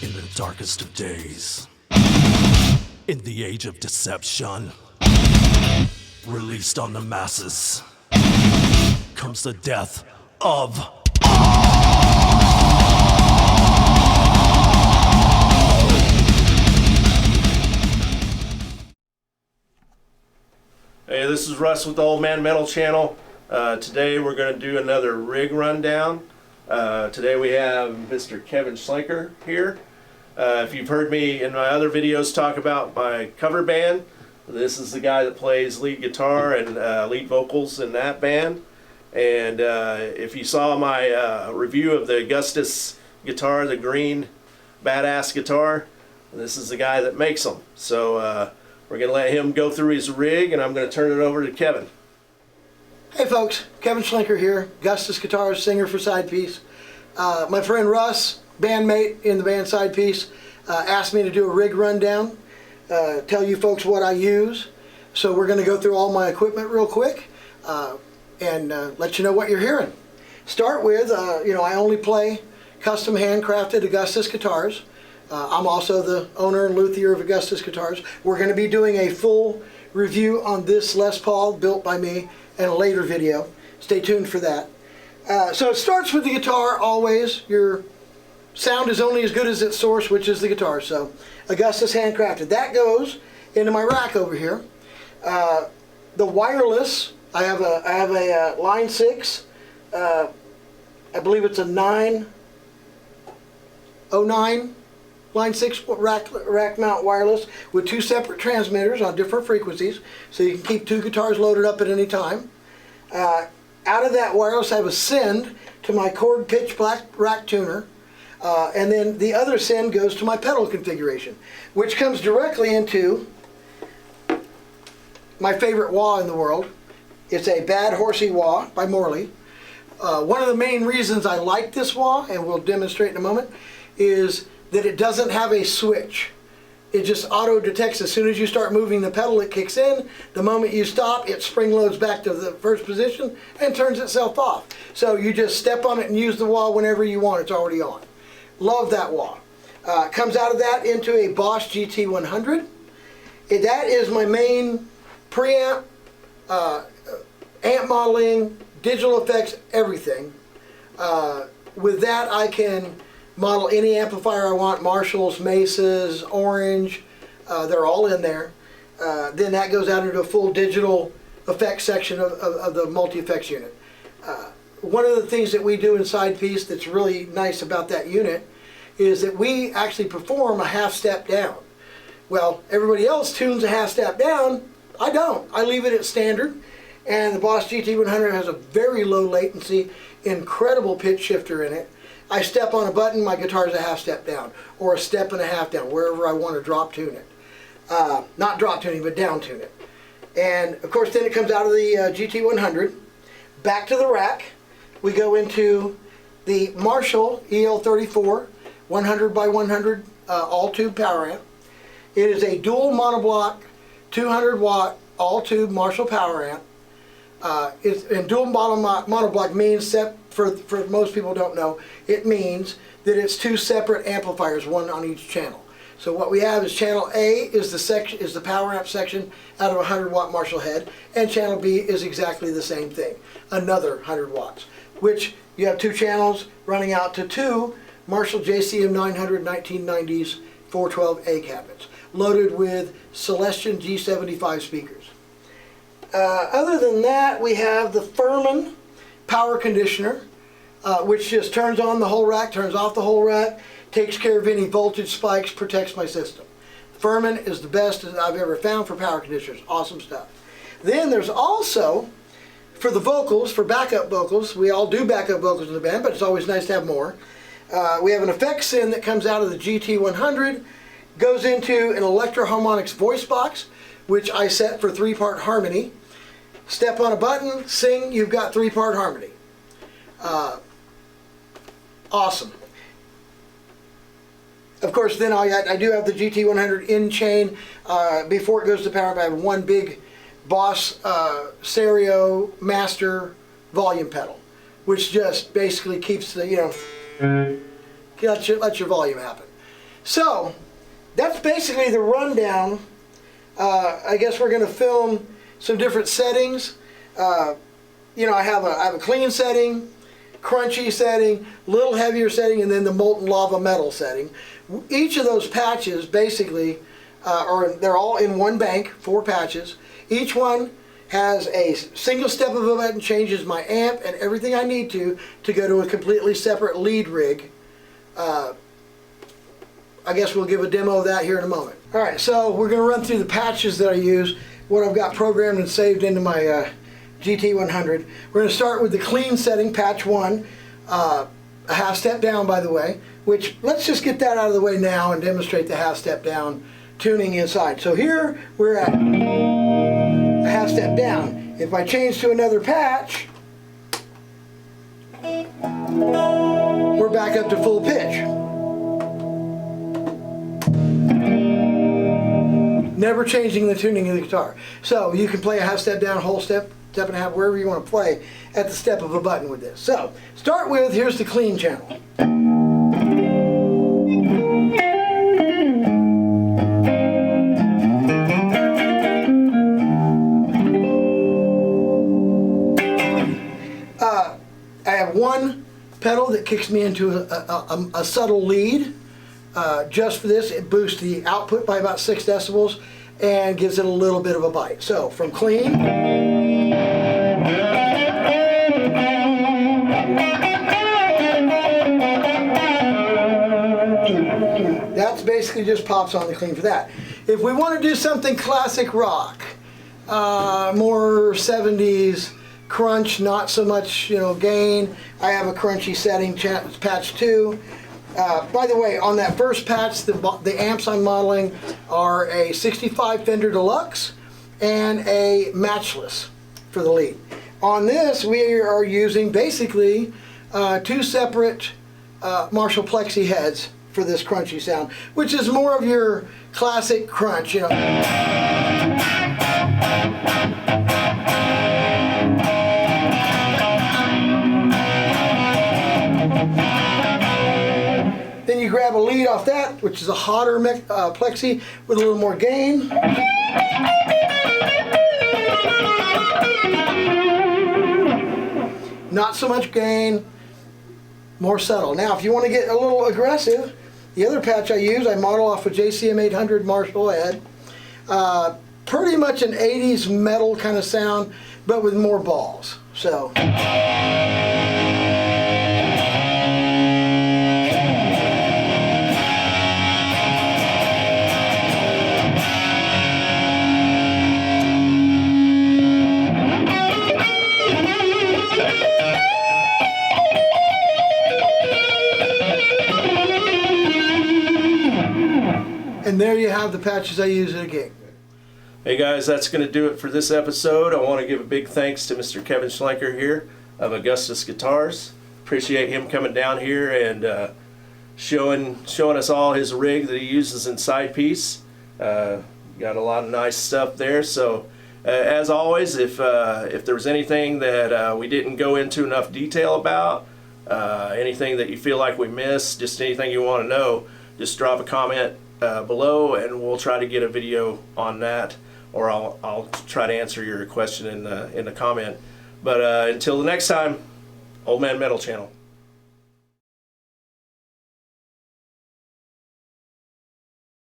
In the darkest of days, in the age of deception, released on the masses, comes the death of Hey, this is Russ with the Old Man Metal Channel. Today we're going to do another rig rundown. Today we have Mr. Kevin Schlenker here. If you've heard me in my other videos talk about my cover band, this is the guy that plays lead guitar and lead vocals in that band. And if you saw my review of the Augustas guitar, the green badass guitar, this is the guy that makes them. So we're going to let him go through his rig, and I'm going to turn it over to Kevin. Hey folks, Kevin Schlenker here, Augustas guitars, singer for Side Piece. My friend Russ, bandmate in the band Side Piece, asked me to do a rig rundown, tell you folks what I use. So we're going to go through all my equipment real quick and let you know what you're hearing. Start with, I only play custom handcrafted Augustas guitars. I'm also the owner and luthier of Augustas guitars. We're going to be doing a full review on this Les Paul built by me in a later video. Stay tuned for that. So it starts with the guitar always. Your sound is only as good as its source, which is the guitar. So Augustas handcrafted. That goes into my rack over here. The wireless, I have a line 6. I believe it's a 909 line 6 rack mount wireless with 2 separate transmitters on different frequencies, so you can keep 2 guitars loaded up at any time. Out of that wireless I have a send to my chord pitch black rack tuner, and then the other send goes to my pedal configuration, which comes directly into my favorite wah in the world. It's a Bad Horsey wah by Morley. One of the main reasons I like this wah, and we'll demonstrate in a moment, is that it doesn't have a switch. It just auto detects as soon as you start moving the pedal, it kicks in. The moment you stop, it spring loads back to the first position and turns itself off. So you just step on it and use the wah whenever you want. It's already on. Love that wah. Comes out of that into a Bosch GT-100. That is my main preamp, amp modeling, digital effects, everything. With that I can model any amplifier I want, Marshalls, Mesas, Orange, they're all in there. Then that goes out into a full digital effects section of the multi-effects unit. One of the things that we do in Side Piece that's really nice about that unit is that we actually perform a half step down. Well, everybody else tunes a half step down. I don't. I leave it at standard, and the Bosch GT-100 has a very low latency, incredible pitch shifter in it. I step on a button, my guitar's a half step down, or a step and a half down, wherever I want to drop tune it. Not drop tuning, but down tune it. And of course then it comes out of the GT-100, back to the rack. We go into the Marshall EL34 100 by 100 all-tube power amp. It is a dual monoblock 200 watt all-tube Marshall power amp. And dual monoblock means, for most people who don't know, it means that it's 2 separate amplifiers, one on each channel. So what we have is channel A is the power amp section out of a 100 watt Marshall head, and channel B is exactly the same thing, another 100 watts, which you have 2 channels running out to 2 Marshall JCM 900 1990s 412A cabinets, loaded with Celestion G75 speakers. Other than that, we have the Furman power conditioner, which just turns on the whole rack, turns off the whole rack, takes care of any voltage spikes, protects my system. Furman is the best that I've ever found for power conditioners. Awesome stuff. Then there's also, for the vocals, for backup vocals, we all do backup vocals in the band, but it's always nice to have more. We have an effects send that comes out of the GT-100, goes into an Electro Harmonics voice box, which I set for 3-part harmony. Step on a button, sing, you've got 3-part harmony. Awesome. Of course, then I do have the GT-100 in chain. Before it goes to power, I have one big Boss stereo master volume pedal, which just basically keeps the, lets your volume happen. So that's basically the rundown. I guess we're going to film some different settings. You know, I have a clean setting, crunchy setting, little heavier setting, and then the molten lava metal setting. Each of those patches basically they're all in one bank, 4 patches. Each one has a single step of a button, changes my amp and everything I need to go to a completely separate lead rig. I guess we'll give a demo of that here in a moment. Alright, so we're going to run through the patches that I use, what I've got programmed and saved into my GT-100. We're going to start with the clean setting, patch 1, a half step down by the way, which let's just get that out of the way now and demonstrate the half step down tuning inside. So here we're at a half step down. If I change to another patch, we're back up to full pitch. Never changing the tuning of the guitar. So you can play a half step down, whole step, step and a half, wherever you want to play at the step of a button with this. So start with, here's the clean channel. I have one pedal that kicks me into a subtle lead. Just for this, it boosts the output by about 6 decibels and gives it a little bit of a bite. So from clean, that's basically just pops on the clean for that. If we want to do something classic rock, more 70s crunch, not so much, you know, gain, I have a crunchy setting, patch 2. By the way, on that first patch, the amps I'm modeling are a 65 Fender Deluxe and a Matchless for the lead. On this, we are using basically 2 separate Marshall Plexi heads for this crunchy sound, which is more of your classic crunch, you know. Then you grab a lead off that, which is a hotter plexi with a little more gain. Not so much gain, more subtle. Now, if you want to get a little aggressive, the other patch I use, I model off a JCM 800 Marshall head. Pretty much an 80s metal kind of sound, but with more balls. So. And there you have the patches I use at a gig. Hey guys, that's going to do it for this episode. I want to give a big thanks to Mr. Kevin Schlenker here of Augustas Guitars. Appreciate him coming down here and showing us all his rig that he uses in side piece. Got a lot of nice stuff there. So as always, if there was anything that we didn't go into enough detail about, anything that you feel like we missed, just anything you want to know, just drop a comment below and we'll try to get a video on that, or I'll try to answer your question in the comment. But until the next time, Old Man Metal Channel.